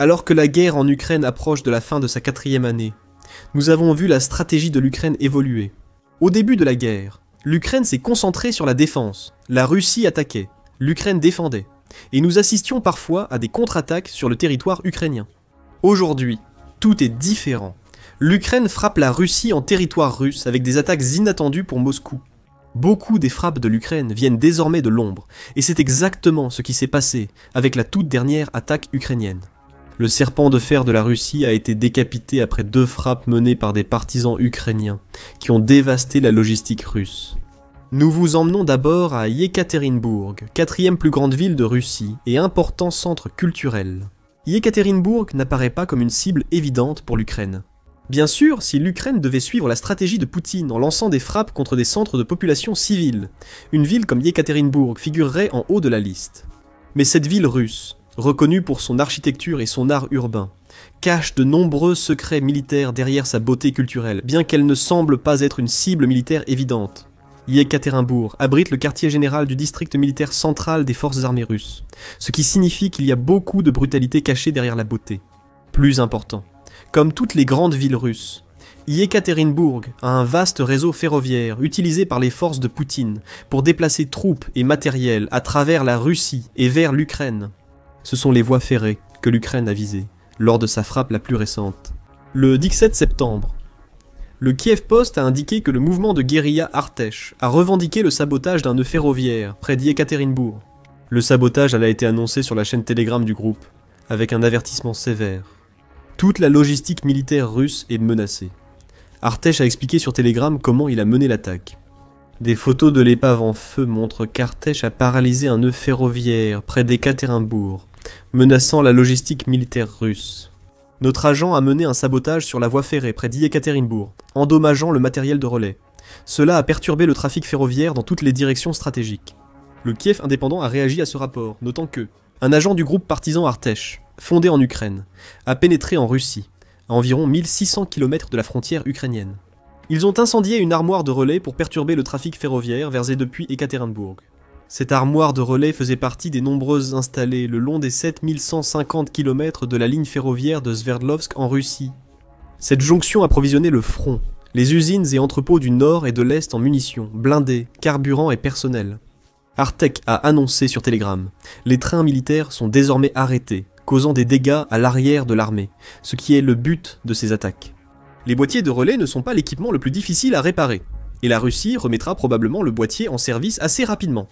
Alors que la guerre en Ukraine approche de la fin de sa 4e année, nous avons vu la stratégie de l'Ukraine évoluer. Au début de la guerre, l'Ukraine s'est concentrée sur la défense, la Russie attaquait, l'Ukraine défendait, et nous assistions parfois à des contre-attaques sur le territoire ukrainien. Aujourd'hui, tout est différent. L'Ukraine frappe la Russie en territoire russe avec des attaques inattendues pour Moscou. Beaucoup des frappes de l'Ukraine viennent désormais de l'ombre, et c'est exactement ce qui s'est passé avec la toute dernière attaque ukrainienne. Le serpent de fer de la Russie a été décapité après 2 frappes menées par des partisans ukrainiens qui ont dévasté la logistique russe. Nous vous emmenons d'abord à Yekaterinbourg, 4e plus grande ville de Russie et important centre culturel. Yekaterinbourg n'apparaît pas comme une cible évidente pour l'Ukraine. Bien sûr, si l'Ukraine devait suivre la stratégie de Poutine en lançant des frappes contre des centres de population civile, une ville comme Yekaterinbourg figurerait en haut de la liste. Mais cette ville russe, reconnue pour son architecture et son art urbain, cache de nombreux secrets militaires derrière sa beauté culturelle, bien qu'elle ne semble pas être une cible militaire évidente. Yekaterinbourg abrite le quartier général du district militaire central des forces armées russes, ce qui signifie qu'il y a beaucoup de brutalité cachée derrière la beauté. Plus important, comme toutes les grandes villes russes, Yekaterinbourg a un vaste réseau ferroviaire utilisé par les forces de Poutine pour déplacer troupes et matériel à travers la Russie et vers l'Ukraine. Ce sont les voies ferrées que l'Ukraine a visées lors de sa frappe la plus récente. Le 17 septembre, le Kiev Post a indiqué que le mouvement de guérilla Artesh a revendiqué le sabotage d'un nœud ferroviaire près d'Yekaterinbourg. Le sabotage a été annoncé sur la chaîne Telegram du groupe, avec un avertissement sévère. Toute la logistique militaire russe est menacée. Artesh a expliqué sur Telegram comment il a mené l'attaque. Des photos de l'épave en feu montrent qu'Artesh a paralysé un nœud ferroviaire près d'Yekaterinbourg, menaçant la logistique militaire russe. Notre agent a mené un sabotage sur la voie ferrée près d'Yekaterinbourg, endommageant le matériel de relais. Cela a perturbé le trafic ferroviaire dans toutes les directions stratégiques. Le Kiev indépendant a réagi à ce rapport, notant que un agent du groupe partisan Artesh, fondé en Ukraine, a pénétré en Russie, à environ 1600 km de la frontière ukrainienne. Ils ont incendié une armoire de relais pour perturber le trafic ferroviaire vers et depuis Yekaterinbourg. Cette armoire de relais faisait partie des nombreuses installées le long des 7150 km de la ligne ferroviaire de Sverdlovsk en Russie. Cette jonction approvisionnait le front, les usines et entrepôts du nord et de l'est en munitions, blindés, carburant et personnel. Artek a annoncé sur Telegram, les trains militaires sont désormais arrêtés, causant des dégâts à l'arrière de l'armée, ce qui est le but de ces attaques. Les boîtiers de relais ne sont pas l'équipement le plus difficile à réparer, et la Russie remettra probablement le boîtier en service assez rapidement.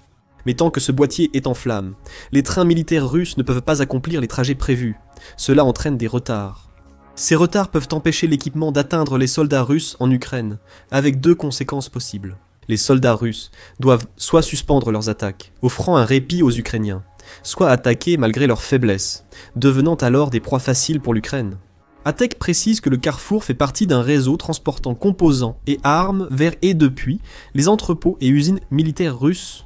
Mais tant que ce boîtier est en flammes, les trains militaires russes ne peuvent pas accomplir les trajets prévus. Cela entraîne des retards. Ces retards peuvent empêcher l'équipement d'atteindre les soldats russes en Ukraine, avec 2 conséquences possibles. Les soldats russes doivent soit suspendre leurs attaques, offrant un répit aux Ukrainiens, soit attaquer malgré leur faiblesse, devenant alors des proies faciles pour l'Ukraine. Atec précise que le carrefour fait partie d'un réseau transportant composants et armes vers et depuis les entrepôts et usines militaires russes.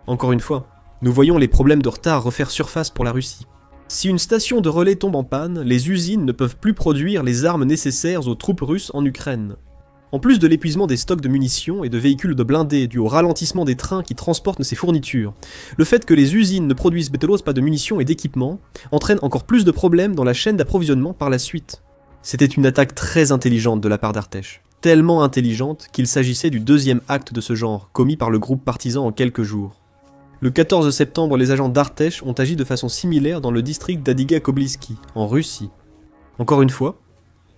Encore une fois, nous voyons les problèmes de retard refaire surface pour la Russie. Si une station de relais tombe en panne, les usines ne peuvent plus produire les armes nécessaires aux troupes russes en Ukraine. En plus de l'épuisement des stocks de munitions et de véhicules de blindés dû au ralentissement des trains qui transportent ces fournitures, le fait que les usines ne produisent pas de munitions et d'équipements entraîne encore plus de problèmes dans la chaîne d'approvisionnement par la suite. C'était une attaque très intelligente de la part d'Artesh, tellement intelligente qu'il s'agissait du 2e acte de ce genre, commis par le groupe partisan en quelques jours. Le 14 septembre, les agents d'Artesh ont agi de façon similaire dans le district d'Adiga-Kobliski, en Russie. Encore une fois,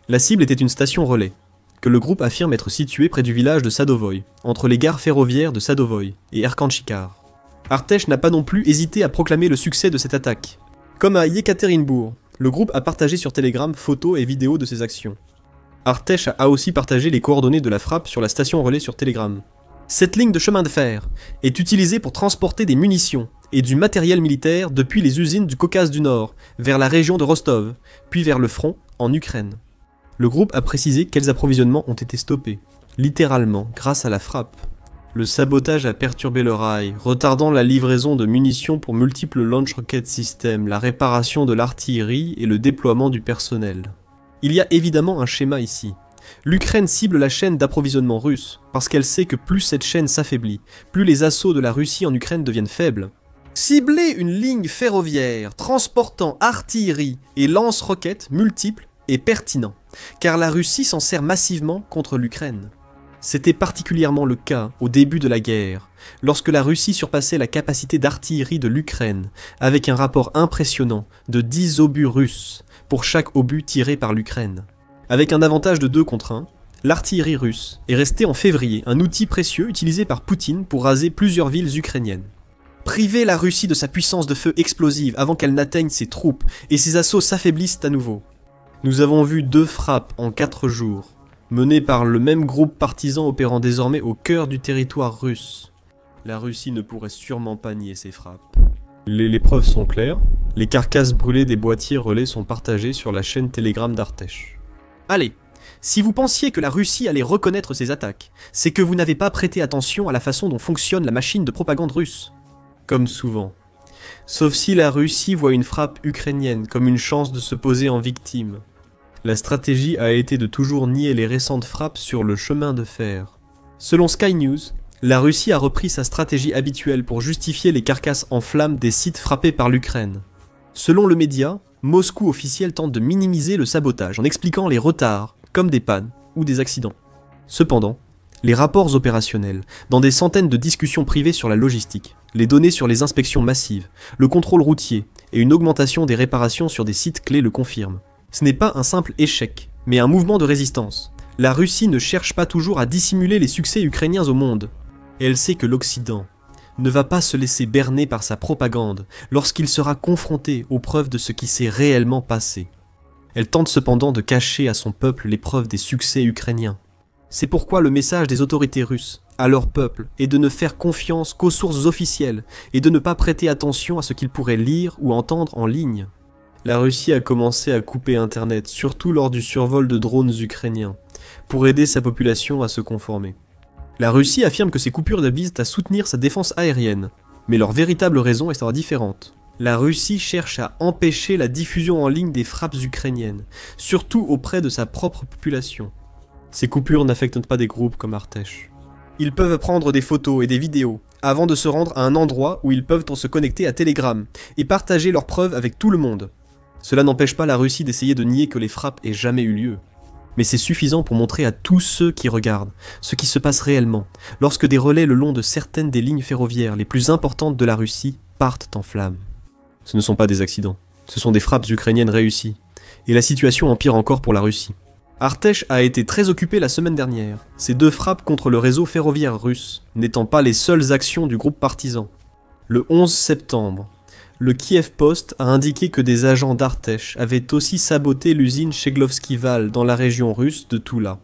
la cible était une station relais, que le groupe affirme être située près du village de Sadovoy, entre les gares ferroviaires de Sadovoy et Erkanchikar. Artesh n'a pas non plus hésité à proclamer le succès de cette attaque. Comme à Yekaterinbourg, le groupe a partagé sur Telegram photos et vidéos de ses actions. Artesh a aussi partagé les coordonnées de la frappe sur la station relais sur Telegram. Cette ligne de chemin de fer est utilisée pour transporter des munitions et du matériel militaire depuis les usines du Caucase du Nord vers la région de Rostov, puis vers le front en Ukraine. Le groupe a précisé quels approvisionnements ont été stoppés, littéralement grâce à la frappe. Le sabotage a perturbé le rail, retardant la livraison de munitions pour multiples launch rocket systems, la réparation de l'artillerie et le déploiement du personnel. Il y a évidemment un schéma ici. L'Ukraine cible la chaîne d'approvisionnement russe, parce qu'elle sait que plus cette chaîne s'affaiblit, plus les assauts de la Russie en Ukraine deviennent faibles. Cibler une ligne ferroviaire transportant artillerie et lance-roquettes multiples est pertinent, car la Russie s'en sert massivement contre l'Ukraine. C'était particulièrement le cas au début de la guerre, lorsque la Russie surpassait la capacité d'artillerie de l'Ukraine, avec un rapport impressionnant de 10 obus russes pour chaque obus tiré par l'Ukraine. Avec un avantage de 2 contre 1, l'artillerie russe est restée en février un outil précieux utilisé par Poutine pour raser plusieurs villes ukrainiennes. Priver la Russie de sa puissance de feu explosive avant qu'elle n'atteigne ses troupes et ses assauts s'affaiblissent à nouveau. Nous avons vu 2 frappes en 4 jours, menées par le même groupe partisan opérant désormais au cœur du territoire russe. La Russie ne pourrait sûrement pas nier ces frappes. Les preuves sont claires, les carcasses brûlées des boîtiers relais sont partagées sur la chaîne Telegram d'Artesh. Allez, si vous pensiez que la Russie allait reconnaître ses attaques, c'est que vous n'avez pas prêté attention à la façon dont fonctionne la machine de propagande russe. Comme souvent. Sauf si la Russie voit une frappe ukrainienne comme une chance de se poser en victime. La stratégie a été de toujours nier les récentes frappes sur le chemin de fer. Selon Sky News, la Russie a repris sa stratégie habituelle pour justifier les carcasses en flammes des sites frappés par l'Ukraine. Selon le média, Moscou officiel tente de minimiser le sabotage en expliquant les retards comme des pannes ou des accidents. Cependant, les rapports opérationnels, dans des centaines de discussions privées sur la logistique, les données sur les inspections massives, le contrôle routier et une augmentation des réparations sur des sites clés le confirment. Ce n'est pas un simple échec, mais un mouvement de résistance. La Russie ne cherche pas toujours à dissimuler les succès ukrainiens au monde. Et elle sait que l'Occident ne va pas se laisser berner par sa propagande lorsqu'il sera confronté aux preuves de ce qui s'est réellement passé. Elle tente cependant de cacher à son peuple les preuves des succès ukrainiens. C'est pourquoi le message des autorités russes à leur peuple est de ne faire confiance qu'aux sources officielles et de ne pas prêter attention à ce qu'ils pourraient lire ou entendre en ligne. La Russie a commencé à couper Internet, surtout lors du survol de drones ukrainiens, pour aider sa population à se conformer. La Russie affirme que ces coupures visent à soutenir sa défense aérienne, mais leur véritable raison sera différente. La Russie cherche à empêcher la diffusion en ligne des frappes ukrainiennes, surtout auprès de sa propre population. Ces coupures n'affectent pas des groupes comme Artesh. Ils peuvent prendre des photos et des vidéos, avant de se rendre à un endroit où ils peuvent se connecter à Telegram, et partager leurs preuves avec tout le monde. Cela n'empêche pas la Russie d'essayer de nier que les frappes aient jamais eu lieu. Mais c'est suffisant pour montrer à tous ceux qui regardent ce qui se passe réellement, lorsque des relais le long de certaines des lignes ferroviaires les plus importantes de la Russie partent en flammes. Ce ne sont pas des accidents, ce sont des frappes ukrainiennes réussies, et la situation empire encore pour la Russie. Artesh a été très occupé la semaine dernière, ces 2 frappes contre le réseau ferroviaire russe n'étant pas les seules actions du groupe partisan. Le 11 septembre, le Kiev Post a indiqué que des agents d'Artesh avaient aussi saboté l'usine Cheglovski-Val dans la région russe de Toula.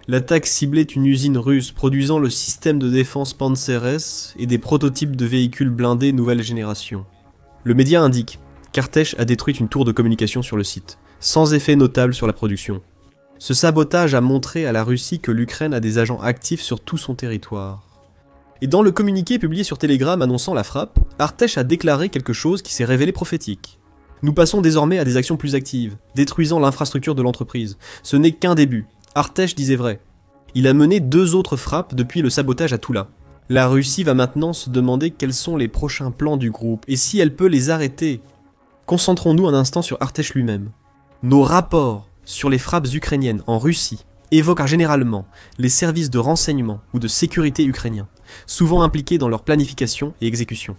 L'attaque ciblait une usine russe produisant le système de défense Panzer-S et des prototypes de véhicules blindés nouvelle génération. Le média indique qu'Artesh a détruit une tour de communication sur le site, sans effet notable sur la production. Ce sabotage a montré à la Russie que l'Ukraine a des agents actifs sur tout son territoire. Et dans le communiqué publié sur Telegram annonçant la frappe, Artesh a déclaré quelque chose qui s'est révélé prophétique. Nous passons désormais à des actions plus actives, détruisant l'infrastructure de l'entreprise. Ce n'est qu'un début. Artesh disait vrai. Il a mené 2 autres frappes depuis le sabotage à Toula. La Russie va maintenant se demander quels sont les prochains plans du groupe et si elle peut les arrêter. Concentrons-nous un instant sur Artesh lui-même. Nos rapports sur les frappes ukrainiennes en Russie évoquent généralement les services de renseignement ou de sécurité ukrainiens, souvent impliqués dans leur planification et exécution.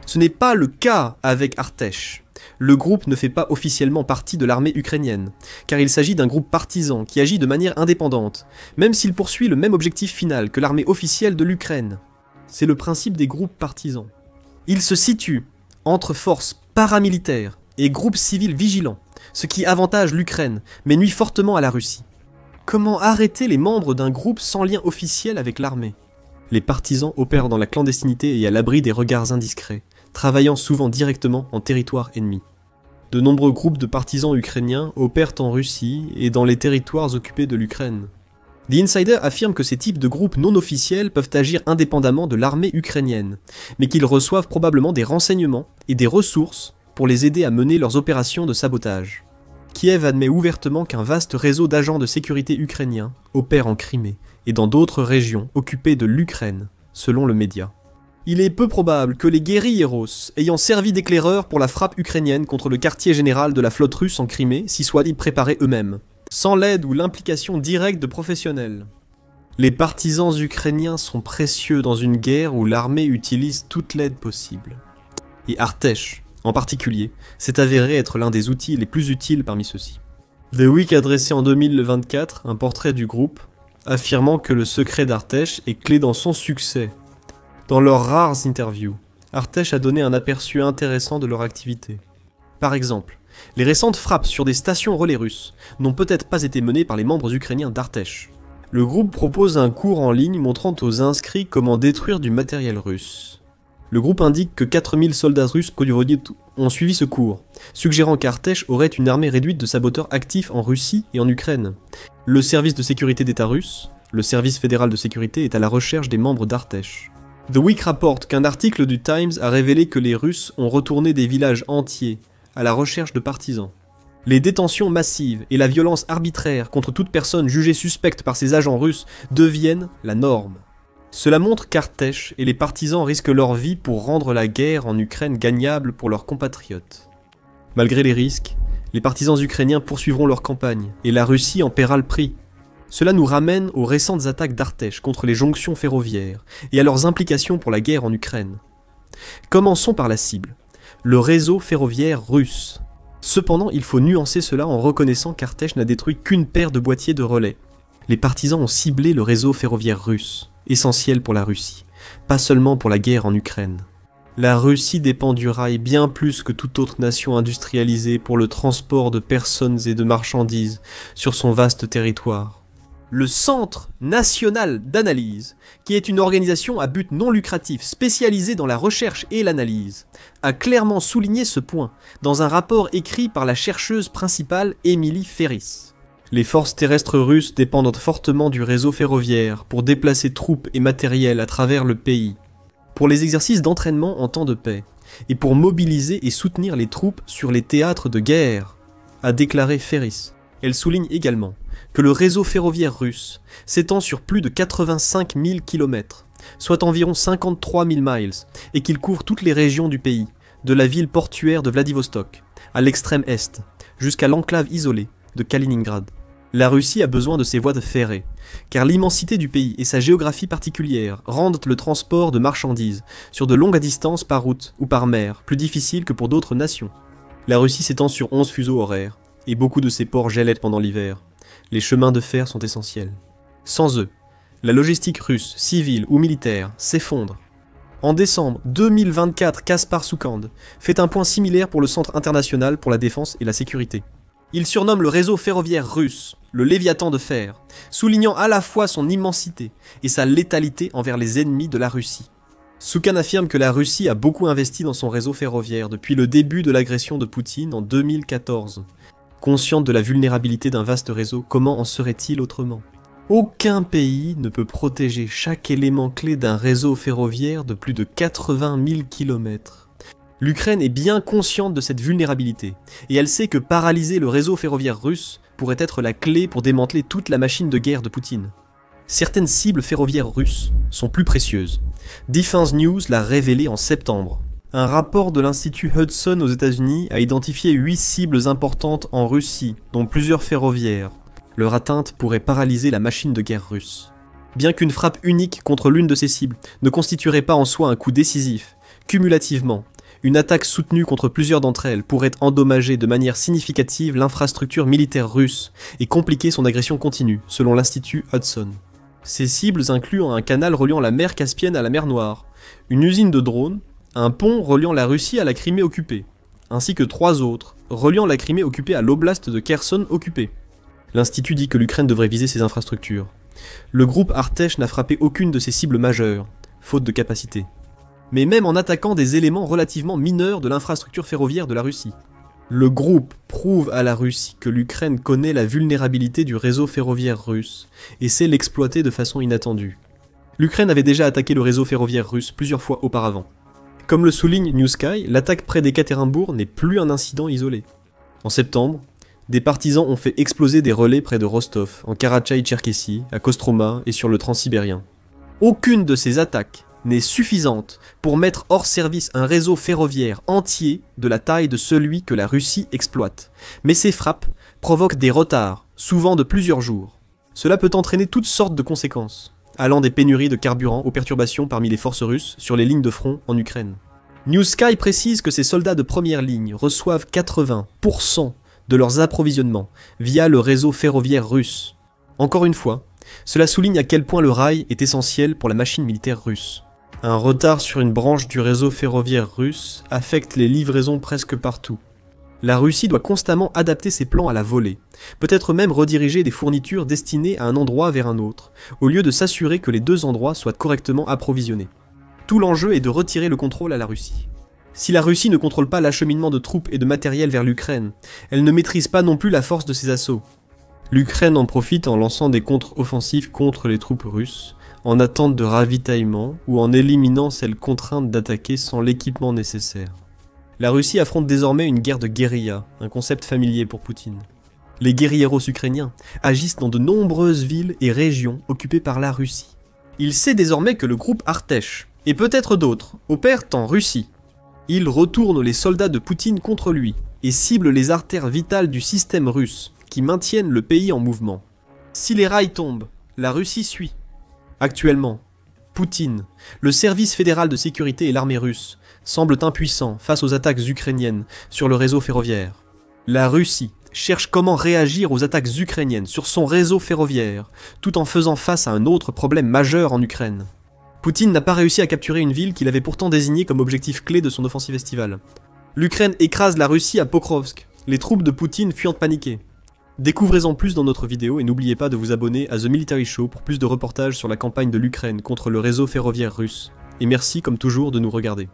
Ce n'est pas le cas avec Artesh. Le groupe ne fait pas officiellement partie de l'armée ukrainienne, car il s'agit d'un groupe partisan qui agit de manière indépendante, même s'il poursuit le même objectif final que l'armée officielle de l'Ukraine. C'est le principe des groupes partisans. Il se situe entre forces paramilitaires et groupes civils vigilants, ce qui avantage l'Ukraine, mais nuit fortement à la Russie. Comment arrêter les membres d'un groupe sans lien officiel avec l'armée? Les partisans opèrent dans la clandestinité et à l'abri des regards indiscrets, travaillant souvent directement en territoire ennemi. De nombreux groupes de partisans ukrainiens opèrent en Russie et dans les territoires occupés de l'Ukraine. The Insider affirme que ces types de groupes non officiels peuvent agir indépendamment de l'armée ukrainienne, mais qu'ils reçoivent probablement des renseignements et des ressources pour les aider à mener leurs opérations de sabotage. Kiev admet ouvertement qu'un vaste réseau d'agents de sécurité ukrainiens opère en Crimée et dans d'autres régions occupées de l'Ukraine, selon le média. Il est peu probable que les guérilleros ayant servi d'éclaireurs pour la frappe ukrainienne contre le quartier général de la flotte russe en Crimée s'y soient préparés eux-mêmes, sans l'aide ou l'implication directe de professionnels. Les partisans ukrainiens sont précieux dans une guerre où l'armée utilise toute l'aide possible. Et Artesh, en particulier, s'est avéré être l'un des outils les plus utiles parmi ceux-ci. The Week a dressé en 2024 un portrait du groupe, affirmant que le secret d'Artesh est clé dans son succès. Dans leurs rares interviews, Artesh a donné un aperçu intéressant de leur activité. Par exemple, les récentes frappes sur des stations relais russes n'ont peut-être pas été menées par les membres ukrainiens d'Artesh. Le groupe propose un cours en ligne montrant aux inscrits comment détruire du matériel russe. Le groupe indique que 4000 soldats russes ont suivi ce cours, suggérant qu'Artesh aurait une armée réduite de saboteurs actifs en Russie et en Ukraine. Le service de sécurité d'État russe, le service fédéral de sécurité, est à la recherche des membres d'Artesh. The Week rapporte qu'un article du Times a révélé que les Russes ont retourné des villages entiers à la recherche de partisans. Les détentions massives et la violence arbitraire contre toute personne jugée suspecte par ces agents russes deviennent la norme. Cela montre qu'Artesh et les partisans risquent leur vie pour rendre la guerre en Ukraine gagnable pour leurs compatriotes. Malgré les risques, les partisans ukrainiens poursuivront leur campagne et la Russie en paiera le prix. Cela nous ramène aux récentes attaques d'Artesh contre les jonctions ferroviaires et à leurs implications pour la guerre en Ukraine. Commençons par la cible, le réseau ferroviaire russe. Cependant, il faut nuancer cela en reconnaissant qu'Artesh n'a détruit qu'une paire de boîtiers de relais. Les partisans ont ciblé le réseau ferroviaire russe, essentiel pour la Russie, pas seulement pour la guerre en Ukraine. La Russie dépend du rail bien plus que toute autre nation industrialisée pour le transport de personnes et de marchandises sur son vaste territoire. Le Centre national d'analyse, qui est une organisation à but non lucratif spécialisée dans la recherche et l'analyse, a clairement souligné ce point dans un rapport écrit par la chercheuse principale Emily Ferris. Les forces terrestres russes dépendent fortement du réseau ferroviaire pour déplacer troupes et matériel à travers le pays, pour les exercices d'entraînement en temps de paix, et pour mobiliser et soutenir les troupes sur les théâtres de guerre, a déclaré Ferris. Elle souligne également que le réseau ferroviaire russe s'étend sur plus de 85 000 km, soit environ 53 000 miles, et qu'il couvre toutes les régions du pays, de la ville portuaire de Vladivostok, à l'extrême est, jusqu'à l'enclave isolée de Kaliningrad. La Russie a besoin de ces voies ferrées, car l'immensité du pays et sa géographie particulière rendent le transport de marchandises sur de longues distances par route ou par mer plus difficile que pour d'autres nations. La Russie s'étend sur 11 fuseaux horaires, et beaucoup de ses ports gèlent pendant l'hiver. Les chemins de fer sont essentiels. Sans eux, la logistique russe, civile ou militaire, s'effondre. En décembre 2024, Kaspar Soukand fait un point similaire pour le Centre international pour la défense et la sécurité. Il surnomme le réseau ferroviaire russe le Léviathan de fer, soulignant à la fois son immensité et sa létalité envers les ennemis de la Russie. Soukhan affirme que la Russie a beaucoup investi dans son réseau ferroviaire depuis le début de l'agression de Poutine en 2014. Consciente de la vulnérabilité d'un vaste réseau, comment en serait-il autrement? Aucun pays ne peut protéger chaque élément clé d'un réseau ferroviaire de plus de 80 000 km. L'Ukraine est bien consciente de cette vulnérabilité, et elle sait que paralyser le réseau ferroviaire russe pourrait être la clé pour démanteler toute la machine de guerre de Poutine. Certaines cibles ferroviaires russes sont plus précieuses. Defense News l'a révélé en septembre. Un rapport de l'Institut Hudson aux États-Unis a identifié 8 cibles importantes en Russie, dont plusieurs ferroviaires. Leur atteinte pourrait paralyser la machine de guerre russe. Bien qu'une frappe unique contre l'une de ces cibles ne constituerait pas en soi un coup décisif, cumulativement, une attaque soutenue contre plusieurs d'entre elles pourrait endommager de manière significative l'infrastructure militaire russe et compliquer son agression continue, selon l'Institut Hudson. Ces cibles incluent un canal reliant la mer Caspienne à la mer Noire, une usine de drones, un pont reliant la Russie à la Crimée occupée, ainsi que 3 autres, reliant la Crimée occupée à l'oblast de Kherson occupée. L'Institut dit que l'Ukraine devrait viser ces infrastructures. Le groupe Artesh n'a frappé aucune de ces cibles majeures, faute de capacité. Mais même en attaquant des éléments relativement mineurs de l'infrastructure ferroviaire de la Russie. Le groupe prouve à la Russie que l'Ukraine connaît la vulnérabilité du réseau ferroviaire russe et sait l'exploiter de façon inattendue. L'Ukraine avait déjà attaqué le réseau ferroviaire russe plusieurs fois auparavant. Comme le souligne New Sky, l'attaque près d'Ekaterinbourg n'est plus un incident isolé. En septembre, des partisans ont fait exploser des relais près de Rostov, en Karachay-Tcherkessy, à Kostroma et sur le Transsibérien. Aucune de ces attaques n'est suffisante pour mettre hors service un réseau ferroviaire entier de la taille de celui que la Russie exploite. Mais ces frappes provoquent des retards, souvent de plusieurs jours. Cela peut entraîner toutes sortes de conséquences, allant des pénuries de carburant aux perturbations parmi les forces russes sur les lignes de front en Ukraine. New Sky précise que ces soldats de première ligne reçoivent 80% de leurs approvisionnements via le réseau ferroviaire russe. Encore une fois, cela souligne à quel point le rail est essentiel pour la machine militaire russe. Un retard sur une branche du réseau ferroviaire russe affecte les livraisons presque partout. La Russie doit constamment adapter ses plans à la volée, peut-être même rediriger des fournitures destinées à un endroit vers un autre, au lieu de s'assurer que les deux endroits soient correctement approvisionnés. Tout l'enjeu est de retirer le contrôle à la Russie. Si la Russie ne contrôle pas l'acheminement de troupes et de matériel vers l'Ukraine, elle ne maîtrise pas non plus la force de ses assauts. L'Ukraine en profite en lançant des contre-offensives contre les troupes russes, en attente de ravitaillement ou en éliminant celles contraintes d'attaquer sans l'équipement nécessaire. La Russie affronte désormais une guerre de guérilla, un concept familier pour Poutine. Les guérilleros ukrainiens agissent dans de nombreuses villes et régions occupées par la Russie. Il sait désormais que le groupe Artesh, et peut-être d'autres, opèrent en Russie. Il retourne les soldats de Poutine contre lui et cible les artères vitales du système russe qui maintiennent le pays en mouvement. Si les rails tombent, la Russie suit. Actuellement, Poutine, le service fédéral de sécurité et l'armée russe semblent impuissants face aux attaques ukrainiennes sur le réseau ferroviaire. La Russie cherche comment réagir aux attaques ukrainiennes sur son réseau ferroviaire, tout en faisant face à un autre problème majeur en Ukraine. Poutine n'a pas réussi à capturer une ville qu'il avait pourtant désignée comme objectif clé de son offensive estivale. L'Ukraine écrase la Russie à Pokrovsk, les troupes de Poutine fuyant paniquées. Découvrez-en plus dans notre vidéo et n'oubliez pas de vous abonner à The Military Show pour plus de reportages sur la campagne de l'Ukraine contre le réseau ferroviaire russe. Et merci comme toujours de nous regarder.